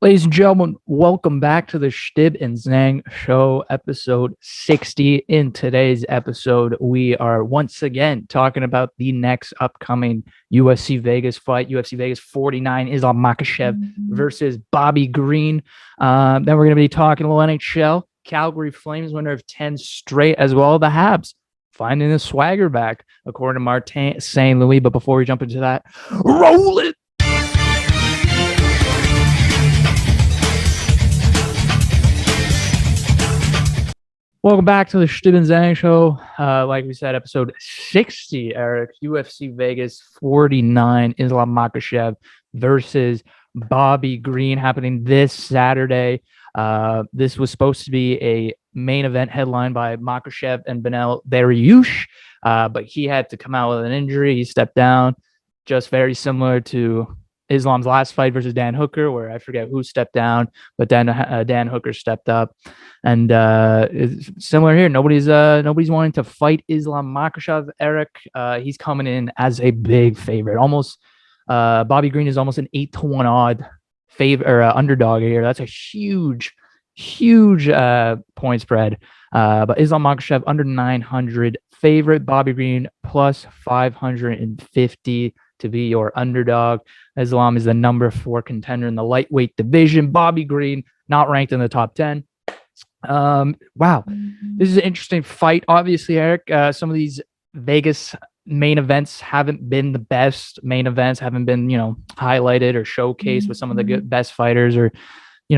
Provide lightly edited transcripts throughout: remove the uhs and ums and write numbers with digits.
Ladies and gentlemen, welcome back to the Chtib Zhang Show, episode 60. In today's episode, we are once again talking about the next upcoming UFC Vegas fight, UFC Vegas 49, Islam Makhachev versus Bobby Green. Then we're going to be talking a little NHL, Calgary Flames winner of 10 straight, as well as the Habs finding the swagger back, according to Martin St. Louis. But before we jump into that, roll it! Welcome back to the Chtib Zhang Show. Like we said, episode 60, Eric. UFC Vegas 49, Islam Makhachev versus Bobby Green happening this Saturday. This was supposed to be a main event headlined by Makhachev and Benel Dariush, but he had to come out with an injury. He stepped down, just very similar to Islam's last fight versus Dan Hooker, where I forget who stepped down, but then Dan Hooker stepped up. And it's similar here. Nobody's wanting to fight Islam Makhachev. Eric, he's coming in as a big favorite. Almost Bobby Green is almost an 8-1 odd favor or underdog here. That's a huge point spread. But Islam Makhachev under 900 favorite. Bobby Green plus 550 to be your underdog. Islam is the number 4 contender in the lightweight division. Bobby Green not ranked in the top 10. Wow, this is an interesting fight. Obviously, Eric, some of these Vegas main events haven't been the best main events, haven't been, highlighted or showcased with some of the best fighters or,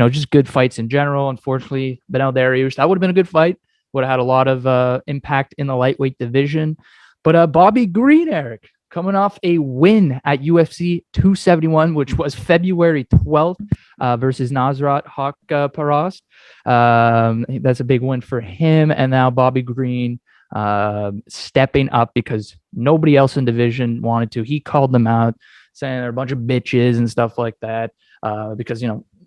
just good fights in general. Unfortunately, Benel Dariush, that would have been a good fight, would have had a lot of impact in the lightweight division. But Bobby Green, Eric, coming off a win at UFC 271, which was February 12th versus Nasrat Haqparast. That's a big win for him. And now Bobby Green stepping up because nobody else in division wanted to. He called them out, saying they're a bunch of bitches and stuff like that because,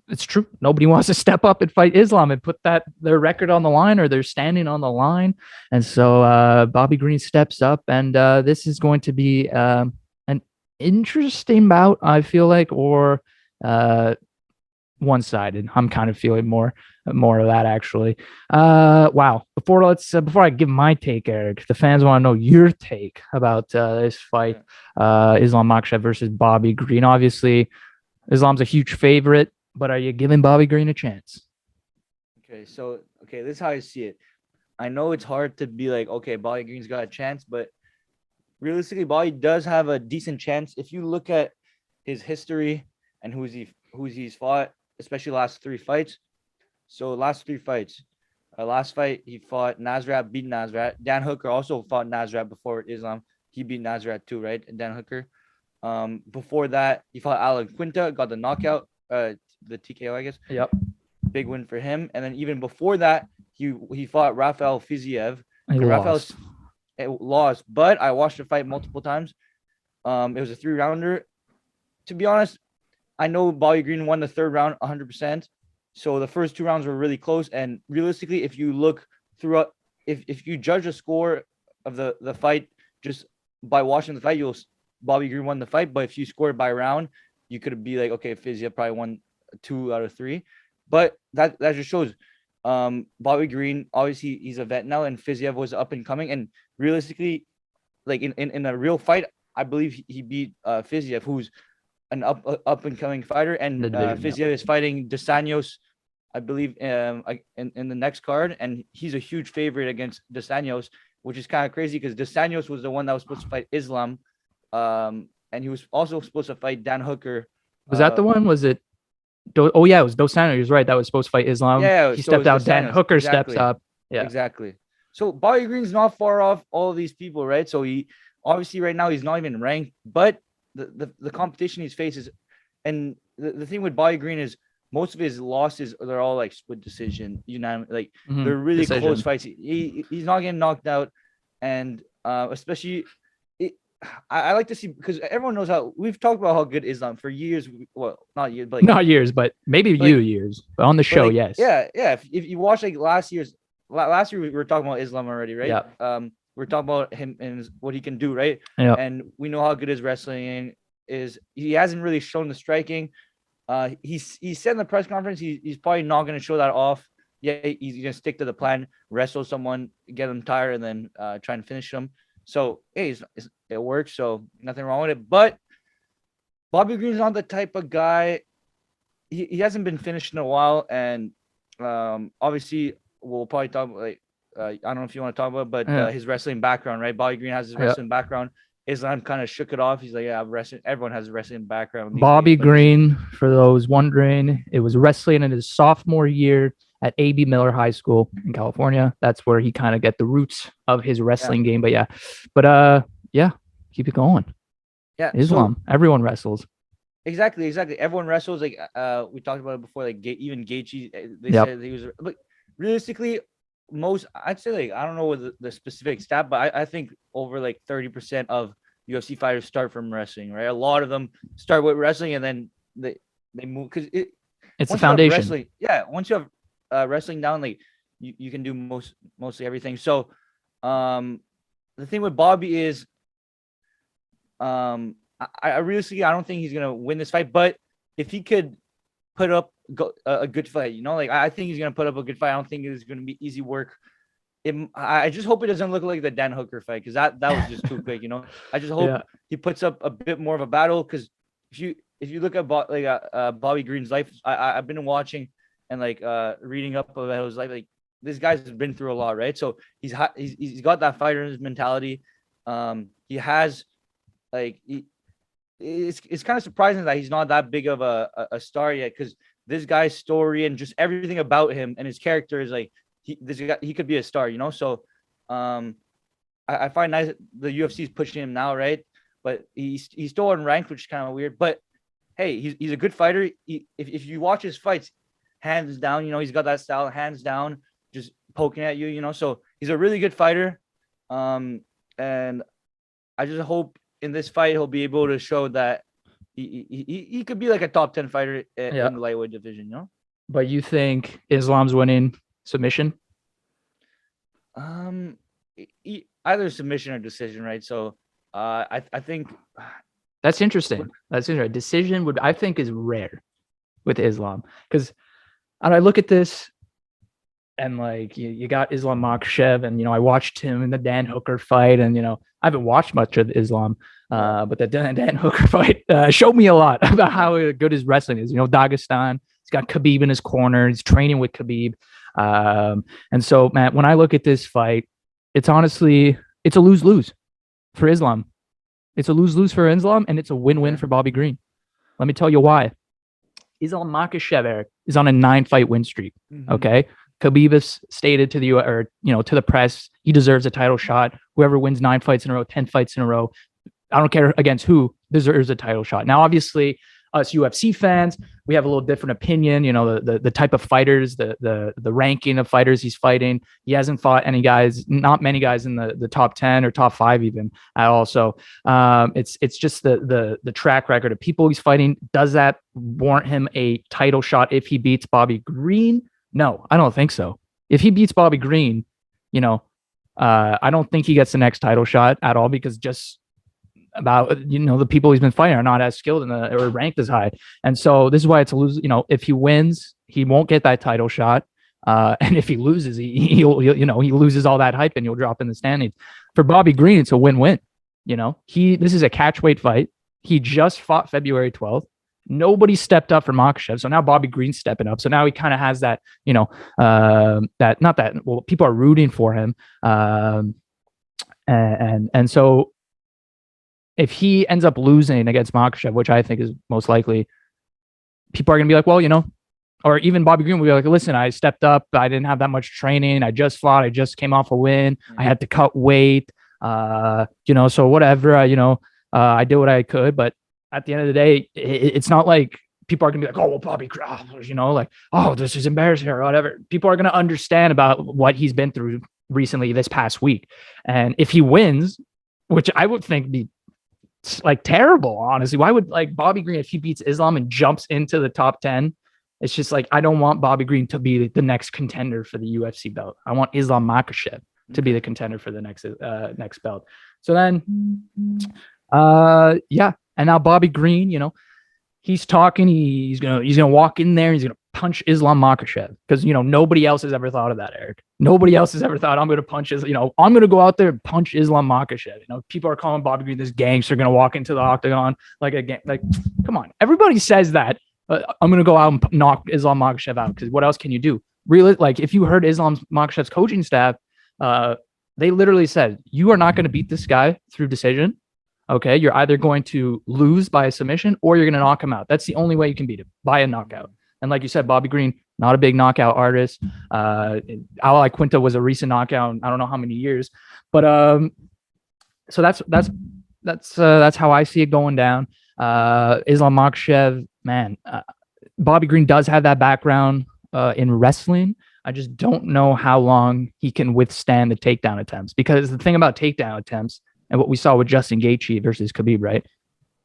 it's true. Nobody wants to step up and fight Islam and put their record on the line or they're standing on the line. And so Bobby Green steps up, and this is going to be an interesting bout, I feel like, or one-sided. I'm kind of feeling more of that actually. Wow. Before I give my take, Eric, the fans want to know your take about this fight, Islam Makhachev versus Bobby Green. Obviously, Islam's a huge favorite. But are you giving Bobby Green a chance? This is how I see it. I know it's hard to be like, okay, Bobby Green's got a chance, but realistically, Bobby does have a decent chance. If you look at his history and who's he's fought, especially last 3 fights. So last 3 fights, last fight he fought Nasrat, beat Nasrat. Dan Hooker also fought Nasrat before Islam. He beat Nasrat too, right? Dan Hooker. Before that, he fought Alan Quinta, got the knockout. The TKO, I guess. Yep. Big win for him. And then even before that, he fought Rafael Fiziev. Rafael lost, but I watched the fight multiple times. It was a 3-rounder. To be honest, I know Bobby Green won the 3rd round 100%. So the first 2 rounds were really close. And realistically, if you look throughout, if you judge the score of the fight just by watching the fight, Bobby Green won the fight. But if you score it by round, you could be like, okay, Fiziev probably won 2 out of 3, but that just shows Bobby Green, obviously he's a vet now, and Fiziev was up and coming, and realistically, like in a real fight, I believe he beat Fiziev, who's an up and coming fighter, and Fiziev is fighting Dos Anjos, I believe, in the next card, and he's a huge favorite against Dos Anjos, which is kind of crazy because Dos Anjos was the one that was supposed to fight Islam, and he was also supposed to fight Dan Hooker. Was that the one? Was it? It was Dos Anjos. He was right. That was supposed to fight Islam. Yeah, he stepped out. Dan Hooker steps up. Yeah, exactly. So Bobby Green's not far off all of these people, right? So he obviously right now he's not even ranked, but the competition he's faces, and the thing with Bobby Green is most of his losses they're all like split decision, unanimous, like they're really close fights. He's not getting knocked out, and especially. I like to see because everyone knows how we've talked about how good Islam for years. Well, not years, but not years, but maybe years. But on the show, yes. Yeah. If you watch like last year we were talking about Islam already, right? Yeah. We're talking about him and what he can do, right? Yeah. And we know how good his wrestling is. He hasn't really shown the striking. He said in the press conference he's probably not going to show that off. Yeah, he's going to stick to the plan, wrestle someone, get them tired, and then try and finish them. So hey, it works. So nothing wrong with it. But Bobby Green's not the type of guy. He hasn't been finished in a while, and obviously we'll probably talk about, like, I don't know if you want to talk about, but Yeah. his wrestling background, right? Bobby Green has his Yeah. wrestling background. Islam kind of shook it off. He's like, yeah, I've wrestling. Everyone has a wrestling background these Bobby days, but Green, for those wondering, it was wrestling in his sophomore year at A.B. Miller High School in California. That's where he kind of get the roots of his wrestling game. But yeah, keep it going. yeah. Islam, everyone wrestles. Exactly. Everyone wrestles. Like we talked about it before. Like even Gaichi, they Yep. said he was. But realistically, I'd say, like, I don't know what the specific stat, but I think over like 30% of UFC fighters start from wrestling. Right, a lot of them start with wrestling and then they move because It's the once you have foundation. wrestling, yeah, once you have wrestling down, like you can do mostly everything. So, the thing with Bobby is, I realistically, I don't think he's gonna win this fight, but if he could put up a good fight, like I think he's gonna put up a good fight. I don't think it's gonna be easy work. I just hope it doesn't look like the Dan Hooker fight, because that was just too quick. I just hope he puts up a bit more of a battle, because if you look at Bobby Green's life, I've been watching and like reading up about his life. Like, this guy's been through a lot, right? So he's got that fighter's mentality. He has, like, it's kind of surprising that he's not that big of a star yet, because this guy's story and just everything about him and his character is like, he could be a star, So I find nice the UFC is pushing him now, right? But he's still unranked, which is kind of weird. But hey, he's a good fighter. If you watch his fights, hands down, he's got that style, hands down, just poking at you, So he's a really good fighter. And I just hope in this fight he'll be able to show that he could be like a top 10 fighter in the lightweight division, But you think Islam's winning submission? Either submission or decision, right? So I think that's interesting. Decision I think is rare with Islam, because I look at this and like you got Islam Makhachev, and I watched him in the Dan Hooker fight, and I haven't watched much of Islam, but the Dan Hooker fight showed me a lot about how good his wrestling is. Dagestan, he's got Khabib in his corner, he's training with Khabib, and so, man, when I look at this fight, it's honestly a lose-lose for Islam. It's a lose-lose for Islam, and it's a win-win for Bobby Green. Let me tell you why. Islam Makhachev, Eric, is on a 9-fight win streak. Mm-hmm. Okay. Khabib has stated to to the press, he deserves a title shot. Whoever wins 9 fights in a row, 10 fights in a row, I don't care against who, deserves a title shot. Now, obviously, us UFC fans, we have a little different opinion. The type of fighters, the ranking of fighters he's fighting. He hasn't fought not many guys in the top 10 or top 5 even at all. So it's just the track record of people he's fighting. Does that warrant him a title shot if he beats Bobby Green? No, I don't think so. If he beats Bobby Green, I don't think he gets the next title shot at all, because just about the people he's been fighting are not as skilled or ranked as high, and so this is why it's a lose. If he wins, he won't get that title shot, and if he loses, he loses all that hype and he'll drop in the standings. For Bobby Green, it's a win-win. This is a catchweight fight. He just fought February 12th. Nobody stepped up for Makhachev, so now Bobby Green's stepping up. So now he kind of has that, people are rooting for him, and so if he ends up losing against Makhachev, which I think is most likely, people are gonna be like, well, or even Bobby Green will be like, listen, I stepped up, I didn't have that much training, I just fought, I just came off a win, I had to cut weight, so whatever, I did what I could, but at the end of the day, it's not like people are gonna be like, oh, well, Bobby, this is embarrassing or whatever. People are gonna understand about what he's been through recently this past week, and if he wins, which I would think be like terrible, honestly. Why would Bobby Green, if he beats Islam and jumps into the top 10? It's just like, I don't want Bobby Green to be the next contender for the UFC belt. I want Islam Makhachev to be the contender for the next belt. So then, and now Bobby Green, he's talking. He's gonna walk in there. He's gonna punch Islam Makhachev because nobody else has ever thought of that, Eric. Nobody else has ever thought I'm gonna punch I'm gonna go out there and punch Islam Makhachev. People are calling Bobby Green this gangster, gonna walk into the octagon like a gang. Like, come on, everybody says that. I'm gonna go out and knock Islam Makhachev out because what else can you do? Really, like if you heard Islam Makhachev's coaching staff, they literally said you are not going to beat this guy through decision. Okay, you're either going to lose by a submission or you're going to knock him out. That's the only way you can beat him, by a knockout. And like you said, Bobby Green, not a big knockout artist. Al Quinta was a recent knockout. I don't know how many years, but so that's how I see it going down. Islam Makhachev, man, Bobby Green does have that background in wrestling. I just don't know how long he can withstand the takedown attempts, because the thing about takedown attempts and what we saw with Justin Gaichi versus Khabib, right?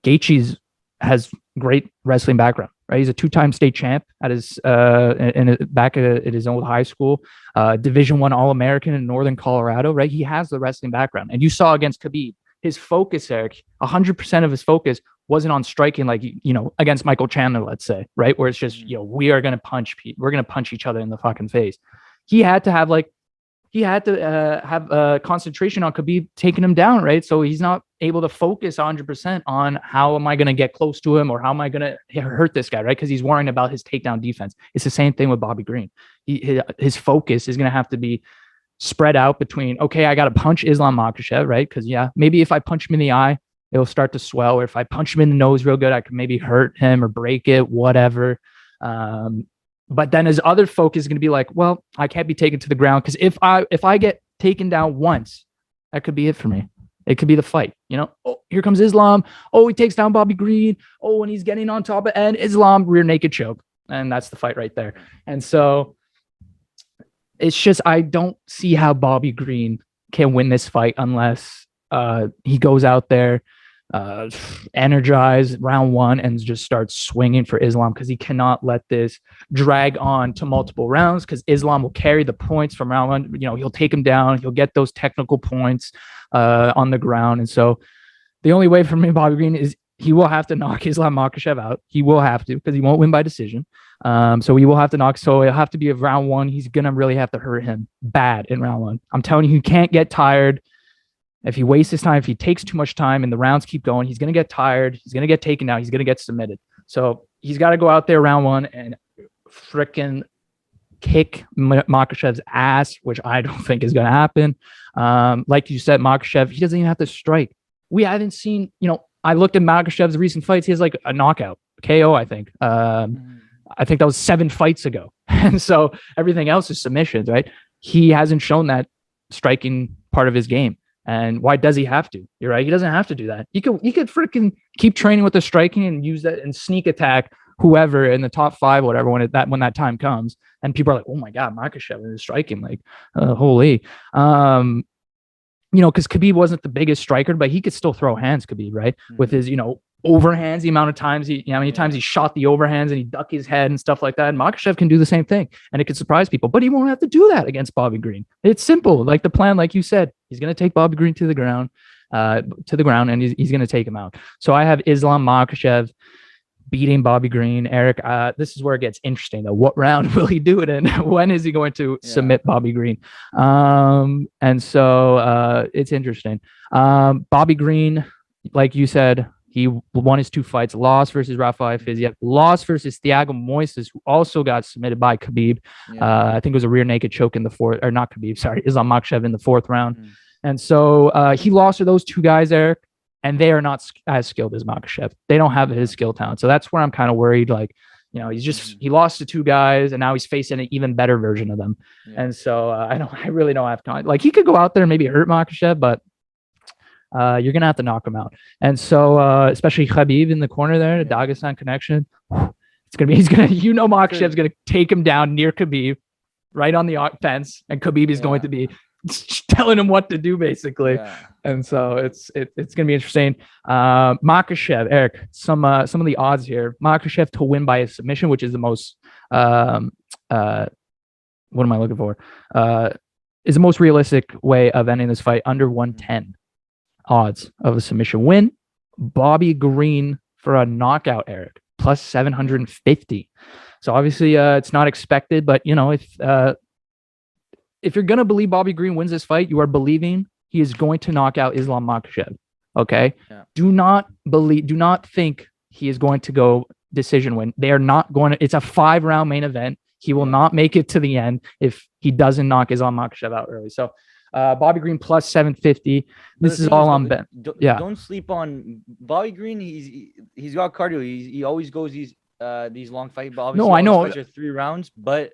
Gaethje has great wrestling background, right? He's a 2-time state champ at his back at his old high school, Division I All-American in Northern Colorado, right? He has the wrestling background, and you saw against Khabib, his focus, Eric, 100% of his focus wasn't on striking like against Michael Chandler, let's say, right? Where it's just we are gonna punch we're gonna punch each other in the fucking face. He had to have concentration on Khabib taking him down, right? So he's not able to focus 100% on how am I going to get close to him or how am I going to hurt this guy, right? Because he's worrying about his takedown defense. It's the same thing with Bobby Green. His focus is going to have to be spread out between, okay, I got to punch Islam Makhachev, right? Because maybe if I punch him in the eye, it'll start to swell, or if I punch him in the nose real good, I could maybe hurt him or break it, whatever. But then his other focus is going to be like, well, I can't be taken to the ground because if I get taken down once, that could be it for me. It could be the fight. Oh, here comes Islam. Oh, he takes down Bobby Green. Oh, and he's getting on top of and Islam rear naked choke. And that's the fight right there. And so it's just, I don't see how Bobby Green can win this fight unless he goes out there, energized round one and just starts swinging for Islam, because he cannot let this drag on to multiple rounds, because Islam will carry the points from round one. He'll take him down. He'll get those technical points on the ground. And so the only way for me, Bobby Green, is he will have to knock Islam Makhachev out. He will have to, because he won't win by decision. So he will have to knock. So it'll have to be a round one. He's going to really have to hurt him bad in round one. I'm telling you, he can't get tired. If he wastes his time, if he takes too much time and the rounds keep going, he's going to get tired. He's going to get taken down. He's going to get submitted. So he's got to go out there round one and freaking kick Makhachev's ass, which I don't think is going to happen. Like you said, Makhachev, he doesn't even have to strike. We haven't seen, I looked at Makhachev's recent fights. He has like a knockout, KO, I think. I think that was 7 fights ago. And so everything else is submissions, right? He hasn't shown that striking part of his game. And why does he have to? You're right. He doesn't have to do that. You could freaking keep training with the striking and use that and sneak attack whoever in the top 5, whatever, when that time comes. And people are like, oh my God, Makhachev is striking, like, holy. Because Khabib wasn't the biggest striker, but he could still throw hands, Khabib, right? Mm-hmm. With his, overhands, the amount of times how many times he shot the overhands and he ducked his head and stuff like that. And Makhachev can do the same thing, and it could surprise people, but he won't have to do that against Bobby Green. It's simple. Like the plan, like you said, he's going to take Bobby Green to the ground, and he's going to take him out. So I have Islam Makhachev beating Bobby Green. Eric, this is where it gets interesting though. What round will he do it in? When is he going to submit Bobby Green? And so it's interesting. Bobby Green, like you said, he won his 2 fights, lost versus Rafael Fiziev, lost versus Thiago Moises, who also got submitted by Khabib. I think it was a rear naked choke in the 4th, or not Khabib, sorry, Islam Makhachev in the 4th round. Mm-hmm. And so he lost to those 2 guys, Eric, and they are not as skilled as Makhachev. They don't have his skill talent. So that's where I'm kind of worried. Like, he lost to 2 guys, and now he's facing an even better version of them. Yeah. And so I really don't have time. Like, he could go out there and maybe hurt Makhachev, but you're gonna have to knock him out. And so especially Khabib in the corner there, the Dagestan connection, he's gonna Makhachev's gonna take him down near Khabib, right on the fence, and Khabib is going to be telling him what to do, basically. And so it's gonna be interesting. Makhachev, Eric, some of the odds here. Makhachev to win by a submission, which is the most what am I looking for? Is the most realistic way of ending this fight, under 110 odds of a submission win. Bobby Green for a knockout, Eric, plus 750. So obviously, it's not expected, but if you're gonna believe Bobby Green wins this fight, you are believing he is going to knock out Islam Makhachev. Okay, do not think he is going to go decision win. They are not going to. It's a 5-round main event. He will not make it to the end if he doesn't knock Islam Makhachev out early. So Bobby Green plus 750. This is all on bet. Don't sleep on Bobby Green. He's got cardio. He always goes these long fight. But obviously, I know. Fights are 3 rounds, but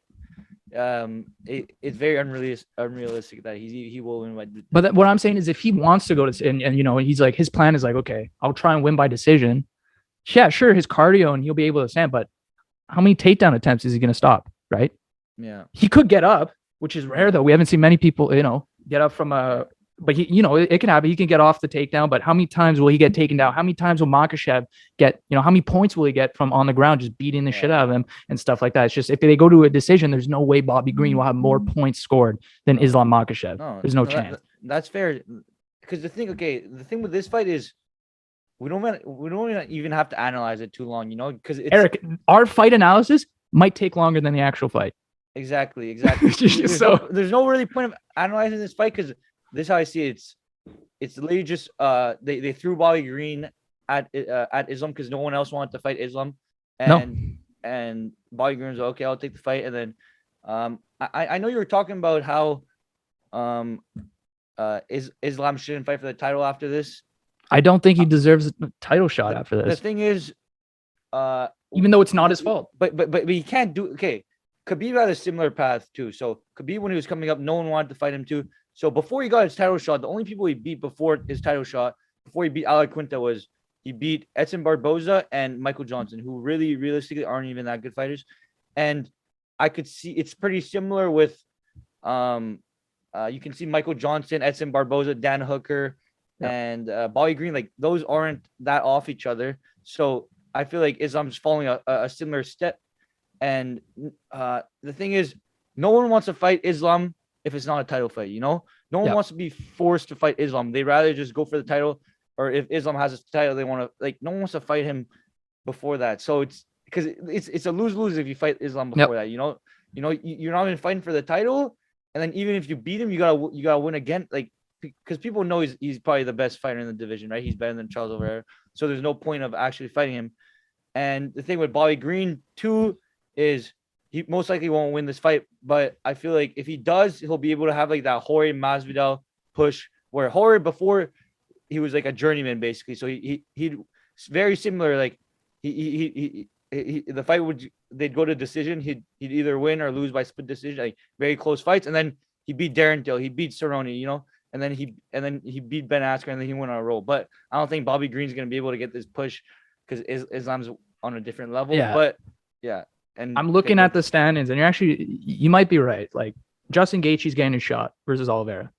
it's very unrealistic that he will win by. But what I'm saying is, if he wants to go to and he's like, his plan is like, okay, I'll try and win by decision. Yeah, sure, his cardio and he'll be able to stand, but how many takedown attempts is he going to stop? Right? Yeah, he could get up, which is rare though. We haven't seen many people, get up from a. But he, it can happen. He can get off the takedown, but how many times will he get taken down? How many times will Makhachev get? How many points will he get from on the ground, just beating the shit out of him and stuff like that? It's just if they go to a decision, there's no way Bobby Green will have more points scored than Islam Makhachev. There's no chance. That's fair. Because the thing with this fight is we don't even have to analyze it too long, because Eric, our fight analysis might take longer than the actual fight. Exactly. There's no really point of analyzing this fight because this is how I see it. It's literally just they threw Bobby Green at Islam because no one else wanted to fight Islam, and Bobby Green's like, okay, I'll take the fight, and then I know you were talking about how Islam shouldn't fight for the title after this. I don't think he deserves a title shot after this. The thing is, even though it's not his fault, but he can't do. Okay, Khabib had a similar path too. So Khabib, when he was coming up, no one wanted to fight him too. So before he got his title shot, the only people he beat before his title shot, before he beat Alex Quinta, was he beat Edson Barboza and Michael Johnson, who really realistically aren't even that good fighters. And I could see it's pretty similar with you can see Michael Johnson, Edson Barboza, Dan Hooker, and Bobby Green. Like those aren't that off each other. So I feel like Islam's following a similar step. And the thing is, no one wants to fight Islam if it's not a title fight, No one wants to be forced to fight Islam. They'd rather just go for the title, or if Islam has a title, they want to no one wants to fight him before that. So it's because it's a lose-lose if you fight Islam before that. You're not even fighting for the title, and then even if you beat him, you gotta win again. Like because people know he's probably the best fighter in the division, right? He's better than Charles Oliveira, so there's no point of actually fighting him. And the thing with Bobby Green too is he most likely won't win this fight, but I feel like if he does, he'll be able to have like that Jorge Masvidal push where Jorge before he was like a journeyman basically. So he'd very similar. Like he the fight they'd go to decision. He'd either win or lose by split decision, like very close fights. And then he beat Darren Till, he beat Cerrone, and then he beat Ben Askren, and then he went on a roll. But I don't think Bobby Green's gonna be able to get this push because Islam's on a different level. Yeah. But yeah. And I'm looking at the standings, and you might be right. Like Justin Gaethje's getting his shot versus Oliveira.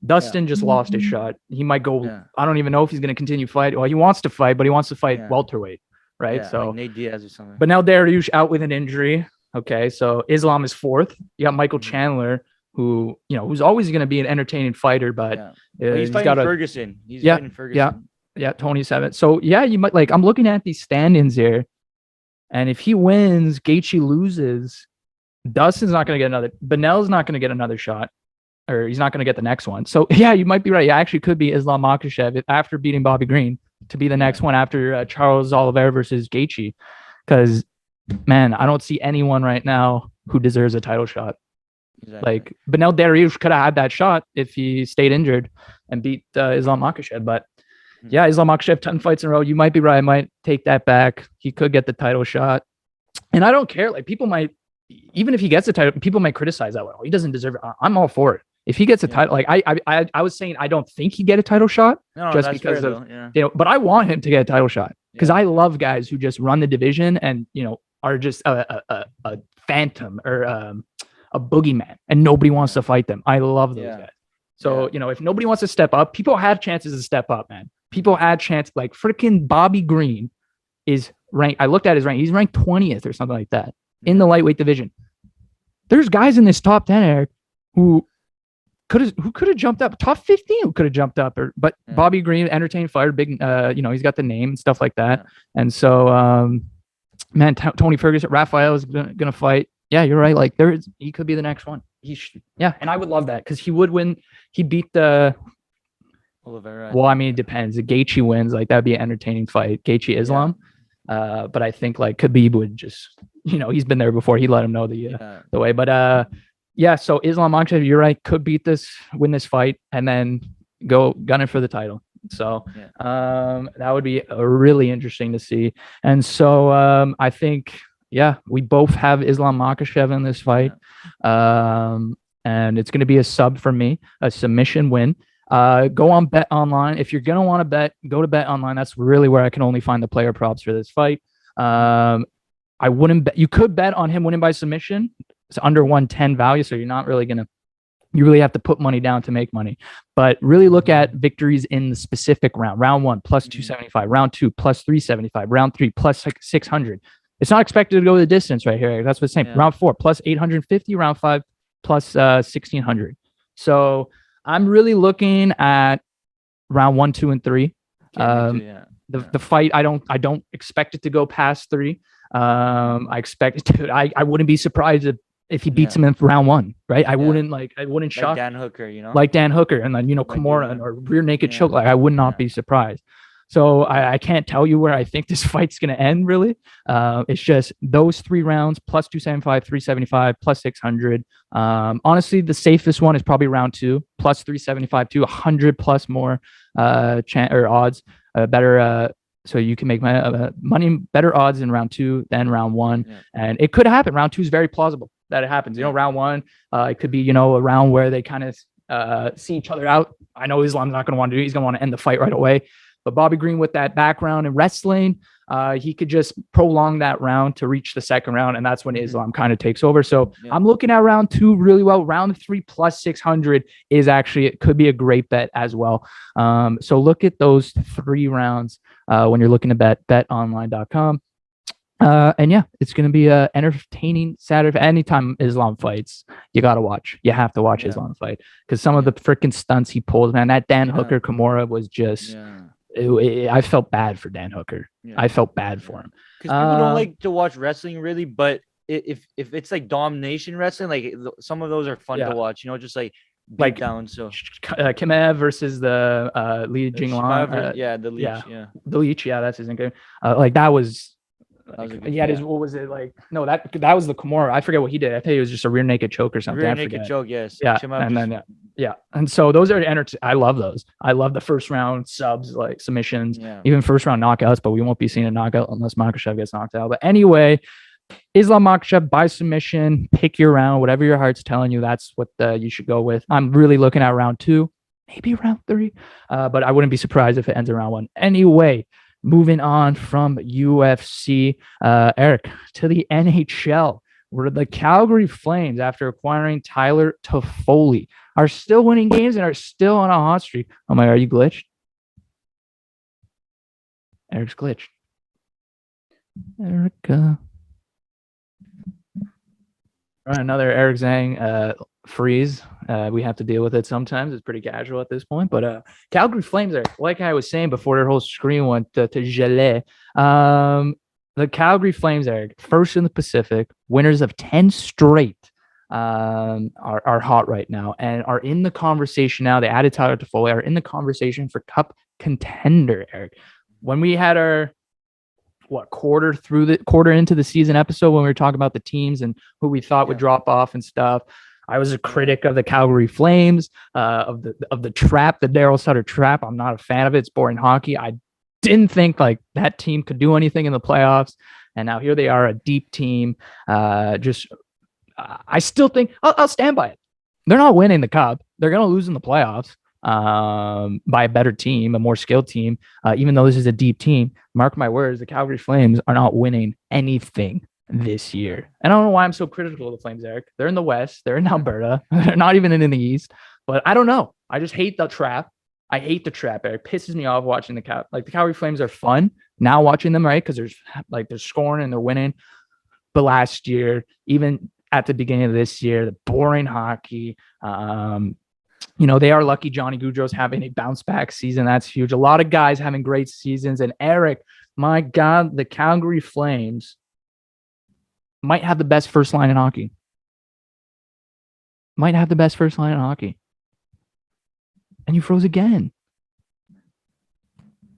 Dustin just lost his shot. He might go. Yeah. I don't even know if he's going to continue fight. Well, he wants to fight, but he wants to fight welterweight, right? Yeah, so like Nate Diaz or something. But now Dariush out with an injury. Okay, so Islam is 4th. You got Michael Chandler, who who's always going to be an entertaining fighter, but he's fighting Ferguson. He's fighting Ferguson. Yeah, Tony 7. So you might I'm looking at these standings here. And if he wins, Gaichi loses, Dustin's not going to get another. Benel's not going to get another shot, or he's not going to get the next one. So, you might be right. It actually could be Islam Makhachev after beating Bobby Green to be the next one after Charles Oliveira versus Gaichi. Because, man, I don't see anyone right now who deserves a title shot. Exactly. Like, Benel Dariush could have had that shot if he stayed injured and beat Islam Makhachev. But Islam Makhachev 10 fights in a row. You might be right. I might take that back. He could get the title shot. And I don't care. Like people might, even if he gets the title, people might criticize that one. He doesn't deserve it. I'm all for it. If he gets a title, like I was saying, I don't think he'd get a title shot just because of, but I want him to get a title shot because I love guys who just run the division and, are just a phantom or a boogeyman and nobody wants to fight them. I love those guys. So, if nobody wants to step up, people had chances to step up, man. People had chance, like freaking Bobby Green is ranked. I looked at his rank. He's ranked 20th or something like that in the lightweight division. There's guys in this top 10, Eric, who could have jumped up, top 15 who could have jumped up, but Bobby Green, entertaining fighter, big, he's got the name and stuff like that. And so, man, Tony Ferguson, Rafael is gonna fight. Yeah, you're right. Like he could be the next one. Yeah, and I would love that because he would win. He beat the. Oliveira. Well, I mean, it depends. If Gaichi wins, like that'd be an entertaining fight. Gaichi Islam. But I think like Khabib would just, he's been there before. He let him know the way. But yeah. So Islam Makhachev, you're right, could win this fight, and then go gunning for the title. So that would be really interesting to see. And so I think, we both have Islam Makhachev in this fight. And it's going to be a sub for me, a submission win. Go on Bet Online. If you're going to want to bet, go to Bet Online. That's really where I can only find the player props for this fight. I wouldn't bet. You could bet on him winning by submission. It's under 110 value, so you're not really going to. You really have to put money down to make money. But really look at victories in the specific round. Round 1, plus 275. Round 2, plus 375. Round 3, plus 600. It's not expected to go the distance right here. That's what it's saying. Yeah. Round 4, plus 850. Round 5, plus 1600. So I'm really looking at round 1, 2, and 3. The fight, I don't expect it to go past 3. I expect it to. I wouldn't be surprised if he beats him in round 1, right? I wouldn't shock. Like Dan Hooker, like Dan Hooker, and then Kimura or rear naked choke. Like I would not be surprised. So I can't tell you where I think this fight's going to end, really. It's just those 3 rounds, plus 275, 375, plus 600. Honestly, the safest one is probably round 2, plus 375 to 100 plus more odds. Better, so you can make money, better odds in round 2 than round 1. Yeah. And it could happen. Round 2 is very plausible that it happens. Round 1, it could be, a round where they kind of see each other out. I know Islam's not going to want to do it. He's going to want to end the fight right away. But Bobby Green, with that background in wrestling, he could just prolong that round to reach the second round, and that's when Islam kind of takes over. So I'm looking at round 2 really well. Round 3 plus 600 is actually, it could be a great bet as well. So look at those 3 rounds when you're looking to betonline.com. And it's going to be an entertaining Saturday. Anytime Islam fights, you got to watch. You have to watch Islam fight because some of the freaking stunts he pulls, man. That Dan Hooker Kimura was just. I felt bad for Dan Hooker. I felt bad for him because people don't like to watch wrestling really, but if it's like domination wrestling, like some of those are fun to watch. Just like down. So Kimev versus the Li Jinglan. The Leech. The Leech. Yeah, that's his name. Like that was. What was it like? No, that was the Kimura. I forget what he did. I think it was just a rear naked choke or something. Rear naked choke, yes. Yeah, and so those are I love those. I love the first round subs, like submissions, even first round knockouts. But we won't be seeing a knockout unless Makhachev gets knocked out. But anyway, Islam Makhachev by submission. Pick your round, whatever your heart's telling you. That's what you should go with. I'm really looking at round 2, maybe round 3, but I wouldn't be surprised if it ends in round 1. Anyway. Moving on from UFC, Eric, to the NHL, where the Calgary Flames, after acquiring Tyler Toffoli, are still winning games and are still on a hot streak. Oh my, are you glitched? Eric's glitched. Erica. All right, another Eric Zhang freeze. We have to deal with it sometimes. It's pretty casual at this point. But Calgary Flames are, like I was saying before their whole screen went to gelé. The Calgary Flames are first in the Pacific, winners of 10 straight, are hot right now and are in the conversation now. They added Tyler Toffoli, are in the conversation for Cup contender, Eric. When we had our quarter into the season episode when we were talking about the teams and who we thought would drop off and stuff, I was a critic of the Calgary Flames, of the trap, the Daryl Sutter trap. I'm not a fan of it. It's boring hockey. I didn't think like that team could do anything in the playoffs, and now here they are, a deep team. I still think I'll stand by it. They're not winning the Cup. They're going to lose in the playoffs by a better team, a more skilled team. Even though this is a deep team, mark my words, the Calgary Flames are not winning anything this year. And I don't know why I'm so critical of the Flames, Eric. They're in the West. They're in Alberta. They're not even in the East. But I don't know. I just hate the trap. I hate the trap, Eric. Pisses me off watching the Calgary Flames are fun now watching them, right? Because they're scoring and they're winning. But last year, even at the beginning of this year, the boring hockey. They are lucky Johnny Gaudreau's having a bounce back season. That's huge. A lot of guys having great seasons. And Eric, my God, the Calgary Flames might have the best first line in hockey. Might have the best first line in hockey. And you froze again.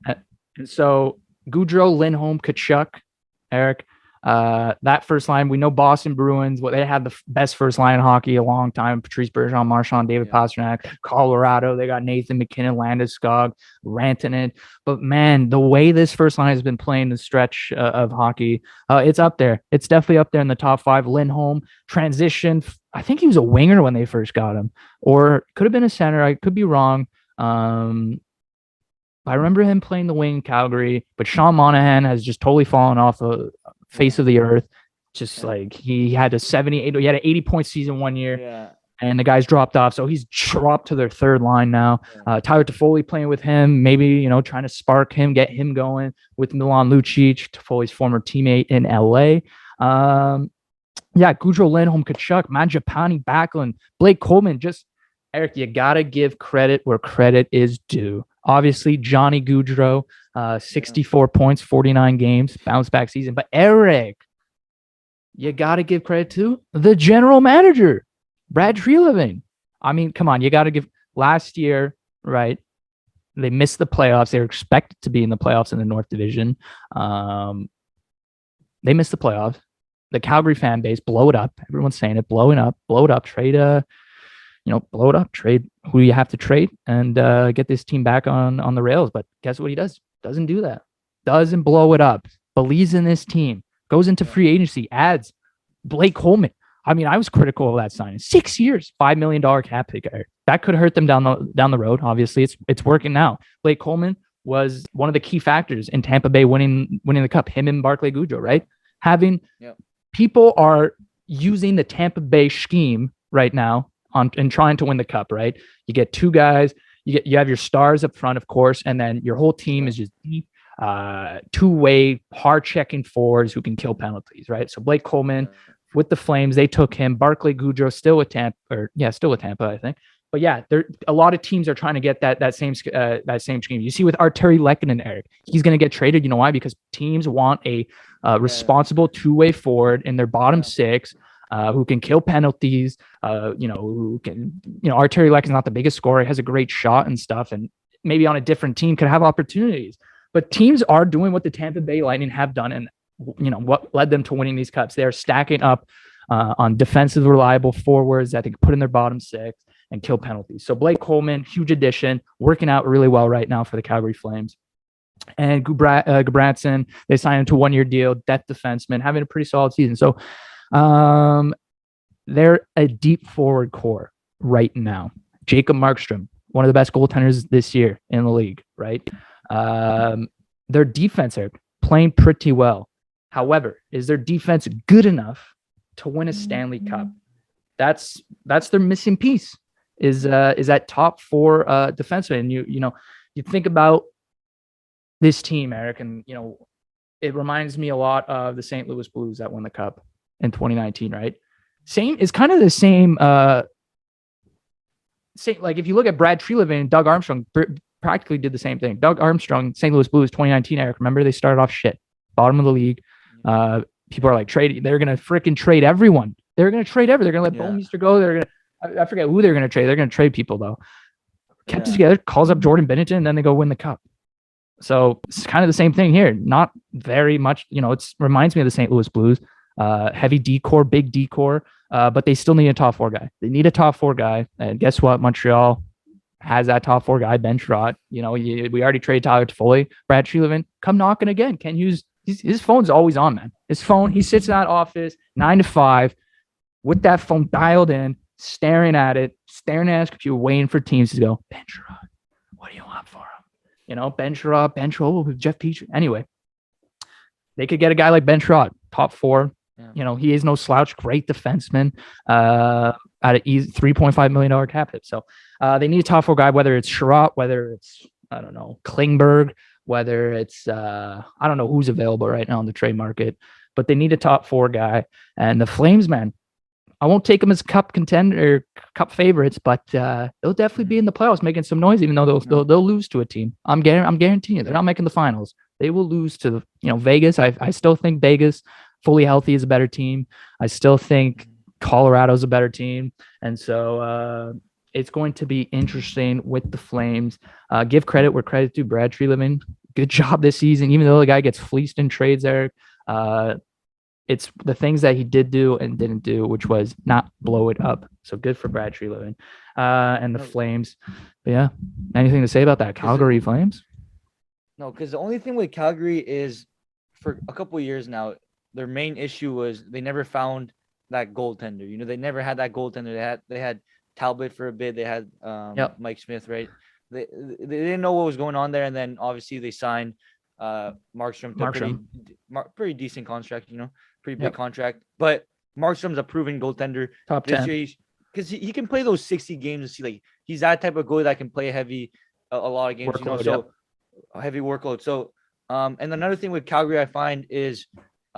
And so Goudreau, Lindholm, Tkachuk, Eric, that first line, we know Boston Bruins, they had the best first line in hockey a long time. Patrice Bergeron, Marchand, David Pastrnak. Colorado, they got Nathan McKinnon, Landeskog, Rantanen. But man, the way this first line has been playing the stretch of hockey, it's up there. It's definitely up there in the top 5. Lindholm, transition. I think he was a winger when they first got him, or could have been a center. I could be wrong. I remember him playing the wing in Calgary, but Sean Monahan has just totally fallen off the face of the earth. Just like he had an 80-point season one year, and the guys dropped off. So he's dropped to their third line now. Tyler Toffoli playing with him, maybe, trying to spark him, get him going with Milan Lucic, Toffoli's former teammate in LA. Goudreau, Lindholm, Tkachuk, Mangiapane, Backlund, Blake Coleman. Just, Eric, you got to give credit where credit is due. Obviously, Johnny Gaudreau, 64 points, 49 games, bounce back season. But Eric, you got to give credit to the general manager, Brad Treliving. I mean, come on, you got to give. Last year, right? They missed the playoffs. They were expected to be in the playoffs in the North Division. They missed the playoffs. The Calgary fan base, blow it up. Everyone's saying it, blow it up, trade blow it up, trade who you have to trade, and get this team back on the rails. But guess what he does? Doesn't do that. Doesn't blow it up. Believes in this team. Goes into free agency. Adds Blake Coleman. I mean, I was critical of that signing. 6 years, $5 million cap hit. That could hurt them down the road. Obviously, it's working now. Blake Coleman was one of the key factors in Tampa Bay winning the cup. Him and Barclay Goudreau, right? People are using the Tampa Bay scheme right now and trying to win the cup, right? You get two guys, you have your stars up front, of course, and then your whole team is just deep, two-way, hard-checking forwards who can kill penalties, right? So Blake Coleman with the Flames, they took him. Barclay Goudreau still with Tampa, I think. But yeah, a lot of teams are trying to get that same scheme. You see with Arturi Lehkonen, Eric, he's going to get traded. You know why? Because teams want a responsible two-way forward in their bottom six. Who can kill penalties, who can, Arturi Lehkonen's not the biggest scorer. He has a great shot and stuff, and maybe on a different team could have opportunities. But teams are doing what the Tampa Bay Lightning have done, and, what led them to winning these cups. They are stacking up on defensive, reliable forwards that they can put in their bottom six and kill penalties. So Blake Coleman, huge addition, working out really well right now for the Calgary Flames. And Gudbranson, they signed him to a 1-year deal, depth defenseman, having a pretty solid season. So they're a deep forward core right now. Jacob Markstrom, one of the best goaltenders this year in the league, right? Their defense are playing pretty well. However, is their defense good enough to win a Stanley Cup? That's their missing piece. Is that top 4 defenseman? And you think about this team, Eric, and it reminds me a lot of the St. Louis Blues that won the cup in 2019, right? It's kind of the same. Like if you look at Brad Treliving and Doug Armstrong, practically did the same thing. Doug Armstrong, St. Louis Blues, 2019. Eric, remember they started off shit, bottom of the league. People are like trading. They're gonna freaking trade everyone. They're gonna trade everyone. They're gonna let Bouwmeester go. They're gonna. I forget who they're gonna trade. They're gonna trade people though. Kept it together. Calls up Jordan Binnington, and then they go win the cup. So it's kind of the same thing here. Not very much. It reminds me of the St. Louis Blues. Heavy decor, big decor, but they still need a top 4 guy. They need a top 4 guy, and guess what? Montreal has that top 4 guy, Ben Sherratt. We already traded Tyler Toffoli. Brad Treliving, come knocking again. Ken Hughes, his phone's always on, man. His phone, he sits in that office 9 to 5 with that phone dialed in, staring at his computer, waiting for teams to go, Ben Sherratt, what do you want for him? Ben Sherratt, with Jeff Petrie. Anyway, they could get a guy like Ben Sherratt, top 4. He is no slouch, great defenseman at an easy $3.5 million cap hit. So they need a top 4 guy, whether it's Sherratt, whether it's, I don't know, Klingberg, whether it's, I don't know who's available right now in the trade market, but they need a top 4 guy. And the Flames, man, I won't take them as cup contender or cup favorites, but they'll definitely be in the playoffs making some noise, even though they'll lose to a team. I'm guaranteeing you, they're not making the finals. They will lose to Vegas. I still think Vegas fully healthy is a better team. I still think Colorado's a better team. And so it's going to be interesting with the Flames. Give credit where credit's due. Brad Treliving, good job this season, even though the guy gets fleeced in trades there. It's the things that he did do and didn't do, which was not blow it up. So good for Brad Treliving and the Flames. But yeah, anything to say about that Calgary Flames? No, because the only thing with Calgary is for a couple of years now, their main issue was they never found that goaltender. You know, they never had that goaltender. They had Talbot for a bit. They had Mike Smith, right? They didn't know what was going on there, and then obviously they signed Markstrom to pretty decent contract, you know, pretty big contract. But Markstrom's a proven goaltender. Top 10. Because he can play those 60 games and see, like, he's that type of goalie that can play heavy a lot of games, workload, you know, so heavy workload. So and another thing with Calgary I find is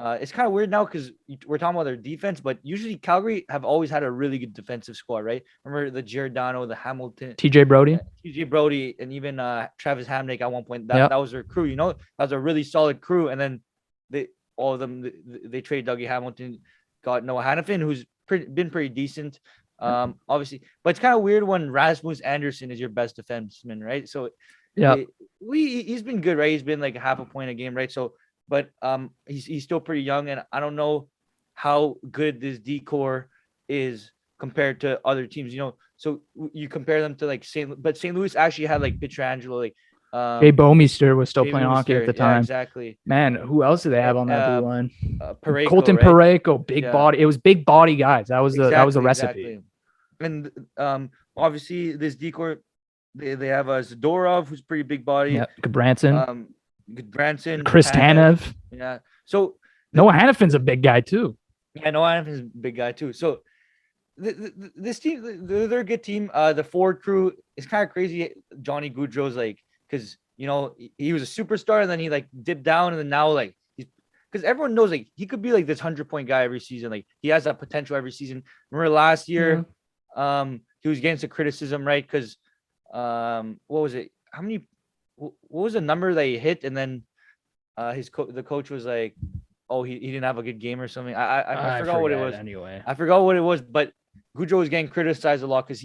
it's kind of weird now because we're talking about their defense, but usually Calgary have always had a really good defensive squad, right? Remember the Giordano, the Hamilton, TJ Brody, and even Travis Hamnick at one point. That was their crew, you know. That was a really solid crew, and then all of them they trade Dougie Hamilton, got Noah Hannafin, who's been pretty decent, obviously. But it's kind of weird when Rasmus Anderson is your best defenseman, right? So he's been good, right? He's been like half a point a game, right? So. But he's still pretty young, and I don't know how good this D-core is compared to other teams. You know, so you compare them to like St. Louis actually had like Pietrangelo, like Jay Bouwmeester was still playing hockey at the time. Yeah, exactly. Man, who else did they have on that blue line? Parayko, Colton Parayko, big body. It was big body guys. That was the recipe. And obviously this D-core, they have Zadorov, who's pretty big body. Yeah, Goodbranson. Goodbranson, Chris Tanev. Yeah. So Noah Hannafin's a big guy too. Yeah, Noah Hannafin's a big guy too. So this team, they're a good team. The forward crew is kind of crazy. Johnny Gaudreau's like, because you know he was a superstar and then he like dipped down and then now like because everyone knows like he could be like this 100-point guy every season. Like he has that potential every season. Remember last year, he was getting some criticism, right? Because what was it? What was the number that he hit? And then the coach was like, oh, he didn't have a good game or something. I forgot what it was. Anyway, I forgot what it was, but Gaudreau was getting criticized a lot because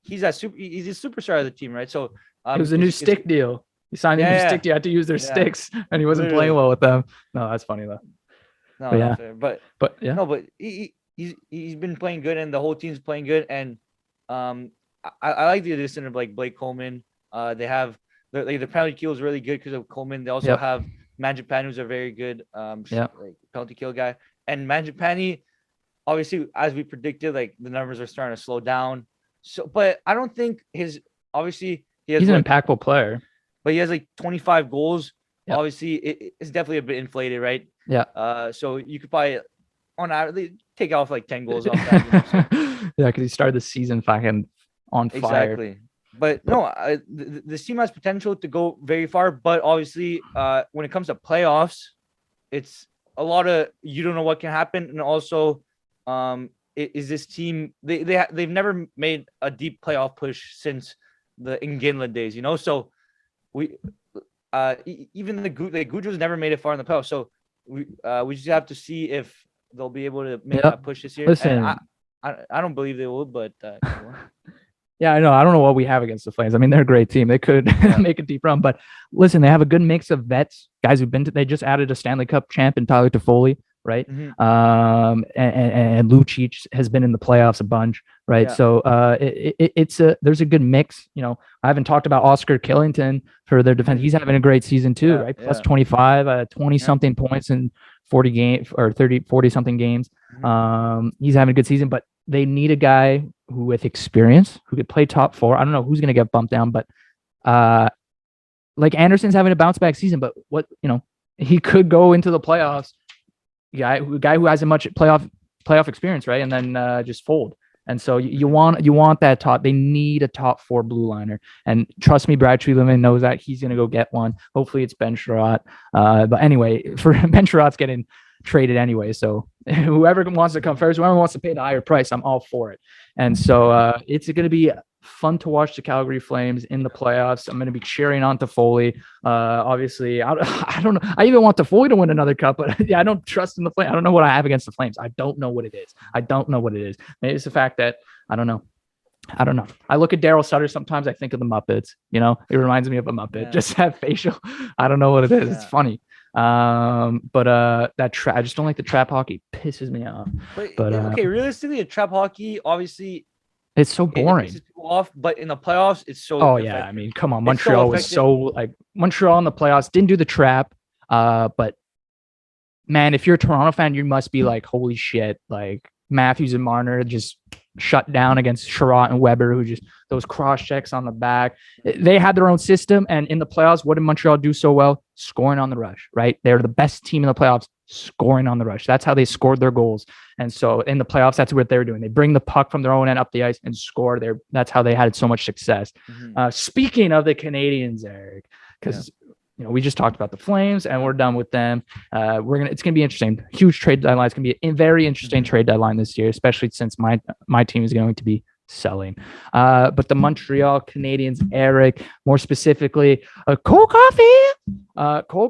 he's a superstar of the team, right? So it was a new stick deal. He signed a new stick deal. You had to use their sticks, and he wasn't playing well with them. No, that's funny though. No, but yeah. No, but he's been playing good, and the whole team's playing good. And I like the addition of like Blake Coleman. They have. The penalty kill is really good because of Coleman. They also have Mangiapane, who's a very good like penalty kill guy. And Mangiapane, obviously, as we predicted, like the numbers are starting to slow down. So, but I don't think he's an impactful player. But he has like 25 goals. Yep. Obviously, it's definitely a bit inflated, right? Yeah. So you could probably on average take off like 10 goals off that. You know, so. Yeah, because he started the season fucking on fire. Exactly. But no, this team has potential to go very far. But obviously, when it comes to playoffs, it's a lot of you don't know what can happen, and also, is this team they've never made a deep playoff push since the Inginla days, you know. So we even the Gaudreau's never made it far in the playoffs. So we just have to see if they'll be able to make that push this year. Listen, I don't believe they will, but. Yeah, I know. I don't know what we have against the Flames. I mean, they're a great team. They could make a deep run, but listen, they have a good mix of vets, guys who've been they just added a Stanley Cup champ in Tyler Toffoli, right? Mm-hmm. And Lucic has been in the playoffs a bunch, right? Yeah. So there's a good mix. You know, I haven't talked about Oscar Killington for their defense. He's having a great season too, right? Plus 25, 20 something points in 40 games or 40 something games. Mm-hmm. He's having a good season, but they need a guy who with experience, who could play top four. I don't know who's going to get bumped down, but like Anderson's having a bounce back season, but he could go into the playoffs. Guy who hasn't much playoff experience, right? And then just fold. And so you want that top. They need a top four blue liner. And trust me, Brad Treliving knows that he's going to go get one. Hopefully it's Ben Sherratt. But anyway, for Ben Sherratt's getting traded anyway, so Whoever wants to come first, whoever wants to pay the higher price, I'm all for it. And so it's going to be fun to watch the Calgary Flames in the playoffs. I'm going to be cheering on Toffoli. Obviously, I don't know. I even want Toffoli to win another cup, but yeah, I don't trust in the Flames. I don't know what I have against the Flames. I don't know what it is. Maybe it's the fact that I don't know. I look at Daryl Sutter sometimes. I think of the Muppets. It reminds me of a Muppet. Yeah. Just that facial. I don't know what it is. Yeah. It's funny. But I just don't like the trap hockey. It pisses me off. But okay, realistically, a trap hockey, obviously, it's so boring. It pisses people off, but in the playoffs, it's so. Oh effective. Yeah, I mean, come on, Montreal was so like Montreal in the playoffs didn't do the trap. But man, if you're a Toronto fan, you must be like, holy shit, like Matthews and Marner just shut down against Sherratt and Weber, who just those cross checks on the back. They had their own system, and in the playoffs, what did Montreal do so well? Scoring on the rush, right? They're the best team in the playoffs, scoring on the rush. That's how they scored their goals. And so in the playoffs, that's what they're doing. They bring the puck from their own end up the ice and score there. That's how they had so much success. Speaking of the Canadians, Eric, because we just talked about the Flames and we're done with them. It's gonna be interesting. Huge trade deadline. It's gonna be a very interesting trade deadline this year, especially since my team is going to be selling. But the Montreal Canadiens, Eric, more specifically, Colt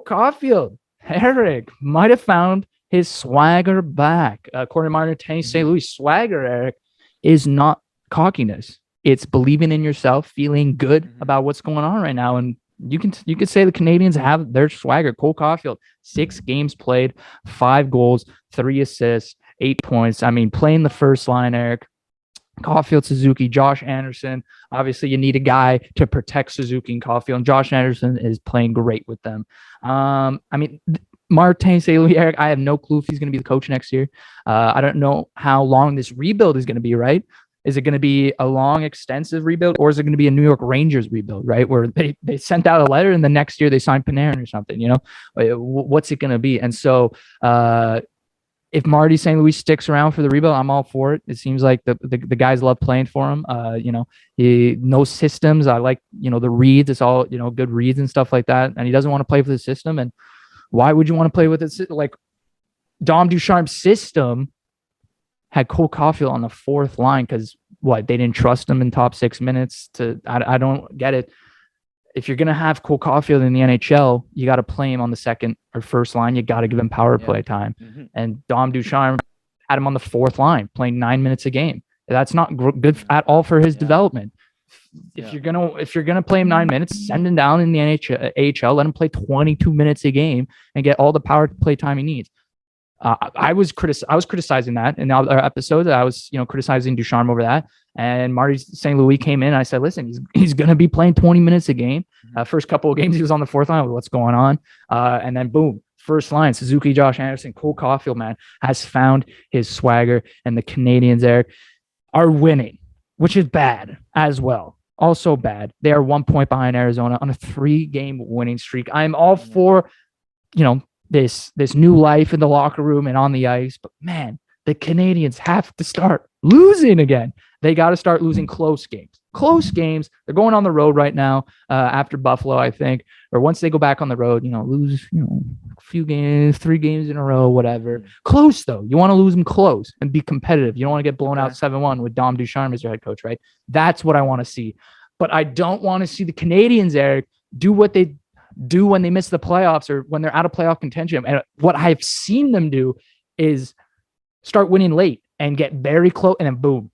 Caulfield, Eric might have found his swagger back. According to Martin St. Louis, swagger, Eric, is not cockiness. It's believing in yourself, feeling good about what's going on right now, and you could say the Canadians have their swagger. Colt Caulfield, 6 games played, 5 goals, 3 assists, 8 points. I mean, playing the first line, Eric. Caulfield, Suzuki, Josh Anderson. Obviously, you need a guy to protect Suzuki and Caulfield. And Josh Anderson is playing great with them. Martin St. Louis, Eric, I have no clue if he's going to be the coach next year. I don't know how long this rebuild is going to be, right? Is it going to be a long, extensive rebuild, or is it going to be a New York Rangers rebuild, right? Where they sent out a letter and the next year they signed Panarin or something, What's it going to be? And so if Marty St. Louis sticks around for the rebuild, I'm all for it. It seems like the guys love playing for him. He knows systems. I like, the reads. It's all, good reads and stuff like that. And he doesn't want to play for the system. And why would you want to play with it? Like Dom Ducharme's system had Colt Caulfield on the 4th line because they didn't trust him in top 6 minutes. I don't get it. If you're gonna have Colt Caulfield in the NHL, you got to play him on the 2nd or 1st line. You got to give him power play time. And Dom Ducharme had him on the 4th line, playing 9 minutes a game. That's not good at all for his development. If you're gonna play him 9 minutes, send him down in the AHL. Let him play 22 minutes a game and get all the power play time he needs. I was criticizing that in the other episode. I was, criticizing Ducharme over that. And Marty St. Louis came in and I said, listen, he's going to be playing 20 minutes a game. First couple of games, he was on the 4th line. What's going on? And then boom, first line, Suzuki, Josh Anderson, Colt Caulfield, man, has found his swagger, and the Canadians there are winning, which is bad as well. Also bad. They are 1 point behind Arizona on a 3-game winning streak. I'm all for, this new life in the locker room and on the ice, but man, the Canadians have to start losing again. They got to start losing close games. They're going on the road right now after Buffalo, I think, or once they go back on the road, lose, a few games, 3 games in a row, whatever. Close though. You want to lose them close and be competitive. You don't want to get blown out 7-1 with Dom Ducharme as your head coach, right? That's what I want to see. But I don't want to see the Canadians, Eric, do what they do when they miss the playoffs or when they're out of playoff contention. And what I've seen them do is start winning late and get very close, and then boom,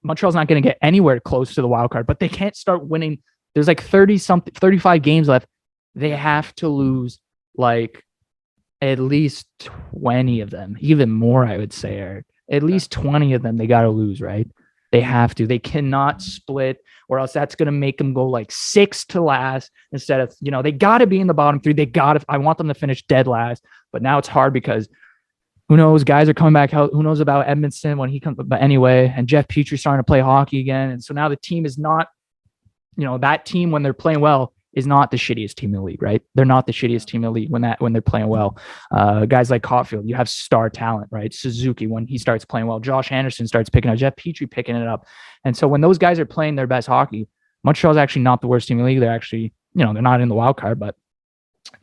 Montreal's not going to get anywhere close to the wild card, but they can't start winning. There's like 35 games left. They have to lose like at least 20 of them, even more, I would say, Eric. At least 20 of them they got to lose, right? They have to. They cannot split, or else that's going to make them go like 6 to last instead of, they got to be in the bottom 3. I want them to finish dead last, but now it's hard because who knows? Guys are coming back. Who knows about Edmondson when he comes? But anyway, and Jeff Petrie starting to play hockey again. And so now the team is not, that team when they're playing well is not the shittiest team in the league, right? They're not the shittiest team in the league when they're playing well. Guys like Caulfield, you have star talent, right? Suzuki, when he starts playing well, Josh Anderson starts picking up, Jeff Petrie picking it up. And so when those guys are playing their best hockey, Montreal's actually not the worst team in the league. They're actually, they're not in the wild card, but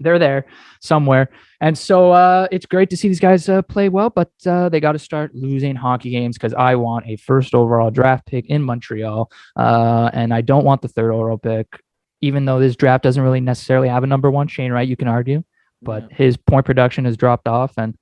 they're there somewhere. And so it's great to see these guys play well, but they got to start losing hockey games because I want a first overall draft pick in Montreal. And I don't want the third overall pick, even though this draft doesn't really necessarily have a number one. Shane Wright, you can argue, but his point production has dropped off. And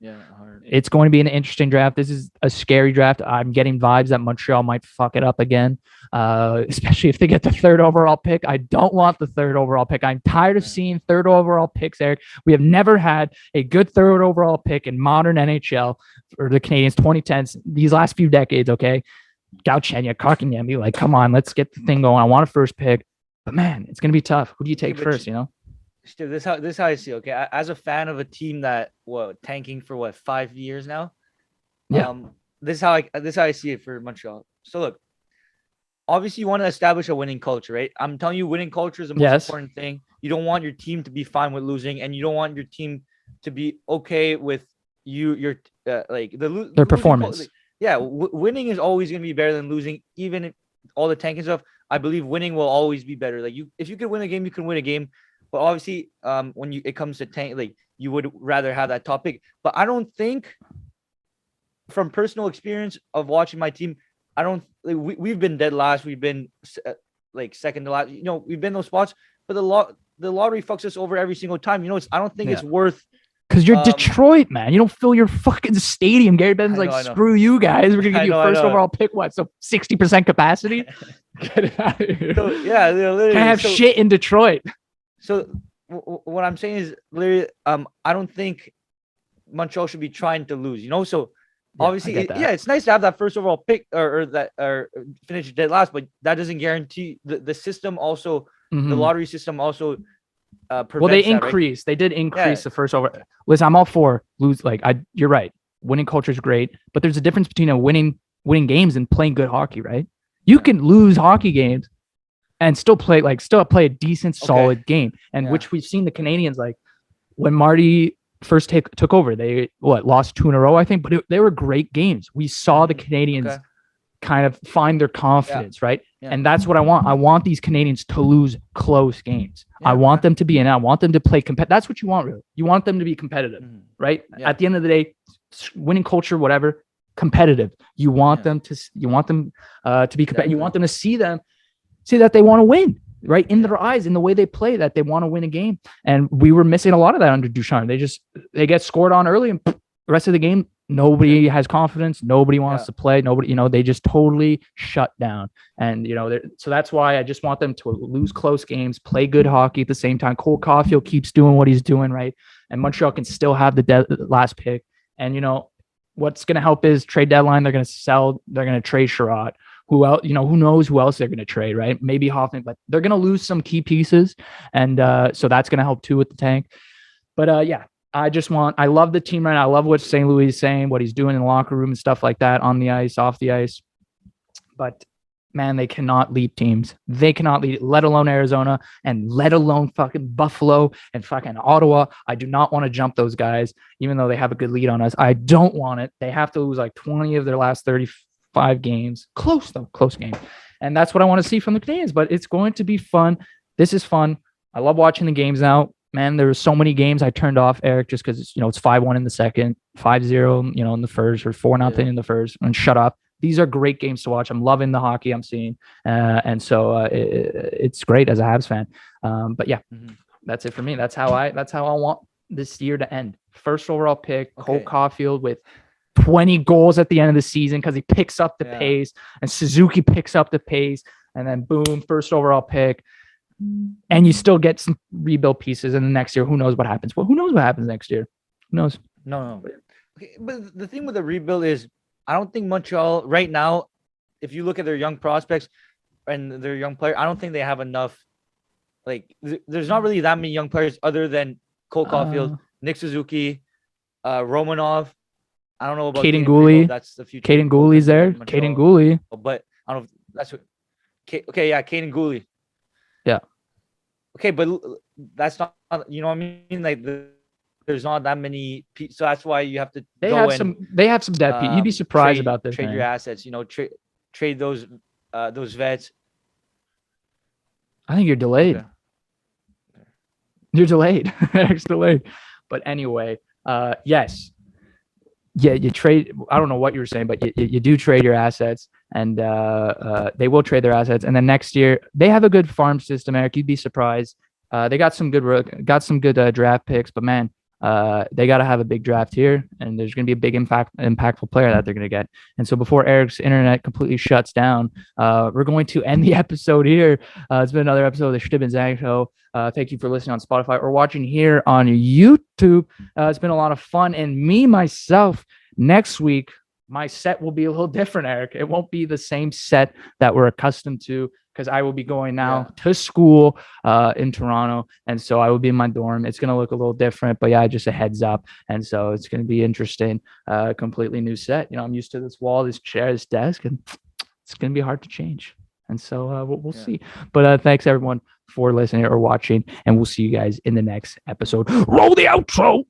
it's going to be an interesting draft. This is a scary draft. I'm getting vibes that Montreal might fuck it up again, especially if they get the third overall pick. I don't want the third overall pick. I'm tired of seeing third overall picks, Eric. We have never had a good third overall pick in modern NHL for the Canadiens 2010s, these last few decades, okay? Gauchenia, Kotkaniemi, like, come on, let's get the thing going. I want a first pick. But, man, it's going to be tough. Who do you take first, you know? Steve, this how I see. Okay, as a fan of a team that tanking for 5 years now. Yeah. This is how I see it for Montreal. So look, obviously you want to establish a winning culture, right? I'm telling you, winning culture is the most important thing. You don't want your team to be fine with losing, and you don't want your team to be okay with your their performance. Winning is always going to be better than losing, even if all the tanking stuff. I believe winning will always be better. Like if you can win a game, you can win a game. But obviously, when it comes to tank, like you would rather have that top pick. But I don't think, from personal experience of watching my team, I don't. We've been dead last. We've been second to last. You know, we've been those spots. But the lottery fucks us over every single time. You know, I don't think it's worth. Because you're Detroit, man. You don't fill your fucking stadium. Gary Bettman's like, screw you guys. We're gonna give you a first overall pick. What? So 60% capacity. Get it out of here. So, yeah, literally. Can't have shit in Detroit. So what I'm saying is, literally, I don't think Montreal should be trying to lose. You know, so obviously, it's nice to have that first overall pick or finish dead last, but that doesn't guarantee the system. Also, the lottery system also. They increase. Right? They did increase the first over. Listen, I'm all for lose. You're right. Winning culture is great, but there's a difference between winning games and playing good hockey. Right? You can lose hockey games and still play a decent, solid game, and which we've seen the Canadiens, like when Marty first took over, they lost 2 in a row, I think, but they were great games. We saw the Canadiens kind of find their confidence, right? Yeah. And that's what I want. I want these Canadiens to lose close games. I want them to be I want them to play competitive. That's what you want, really. You want them to be competitive, right? Yeah. At the end of the day, winning culture, whatever, competitive. You want them to be competitive. You want them to see that they want to win, right? In their eyes, in the way they play, that they want to win a game. And we were missing a lot of that under Ducharme. They get scored on early, and the rest of the game, nobody has confidence. Nobody wants to play. Nobody, they just totally shut down. And, so that's why I just want them to lose close games, play good hockey at the same time. Colt Caulfield keeps doing what he's doing, right? And Montreal can still have the last pick. And, what's going to help is trade deadline. They're going to trade Sherratt. Who else, who knows who else they're going to trade, right? Maybe Hoffman, but they're going to lose some key pieces. And so that's going to help too with the tank. But I love the team right now. I love what St. Louis is saying, what he's doing in the locker room and stuff like that, on the ice, off the ice. But man, they cannot lead teams. They cannot lead, let alone Arizona and let alone fucking Buffalo and fucking Ottawa. I do not want to jump those guys, even though they have a good lead on us. I don't want it. They have to lose like 20 of their last 35 games. Close game. And that's what I want to see from the Canadiens, but it's going to be fun. This is fun. I love watching the games now. Man, there were so many games I turned off, Eric, just because it's 5-1 in the second, 5-0, in the first, or 4-0 in the first, and shut up. These are great games to watch. I'm loving the hockey I'm seeing, and so it's great as a Habs fan. But yeah, that's it for me. That's how I want this year to end. First overall pick, Colt Caulfield with 20 goals at the end of the season because he picks up the pace, and Suzuki picks up the pace, and then boom, first overall pick. And you still get some rebuild pieces in the next year. Who knows what happens? Well, who knows what happens next year? Who knows? No. Okay, but the thing with the rebuild is, I don't think Montreal right now, if you look at their young prospects and their young players, I don't think they have enough. Like, there's not really that many young players other than Colt Caulfield, Nick Suzuki, Romanov. I don't know about Caden Gooley. That's the future. Caden Gooley's there. Caden Gooley. But I don't know if that's what. Okay, yeah, Caden Gooley. Yeah. Okay, but that's not, what I mean? Like, there's not that many. So that's why you have to. They have some depth. You'd be surprised about this. Trade your assets. Trade those vets. I think you're delayed. You're delayed. Eric's delayed. But anyway, yes. Yeah, you trade. I don't know what you were saying, but you do trade your assets, and they will trade their assets. And then next year, they have a good farm system, Eric. You'd be surprised. They got some good draft picks, but man, they got to have a big draft here, and there's going to be a big impactful player that they're going to get. And so before Eric's internet completely shuts down, we're going to end the episode here. It's been another episode of the Chtib Zhang Show. Thank you for listening on Spotify or watching here on YouTube. It's been a lot of fun. And myself, next week, my set will be a little different, Eric. It won't be the same set that we're accustomed to because I will be going now to school in Toronto. And so I will be in my dorm. It's going to look a little different, but yeah, just a heads up. And so it's going to be interesting. Completely new set. I'm used to this wall, this chair, this desk, and it's going to be hard to change. And so we'll see. But thanks, everyone, for listening or watching. And we'll see you guys in the next episode. Roll the outro.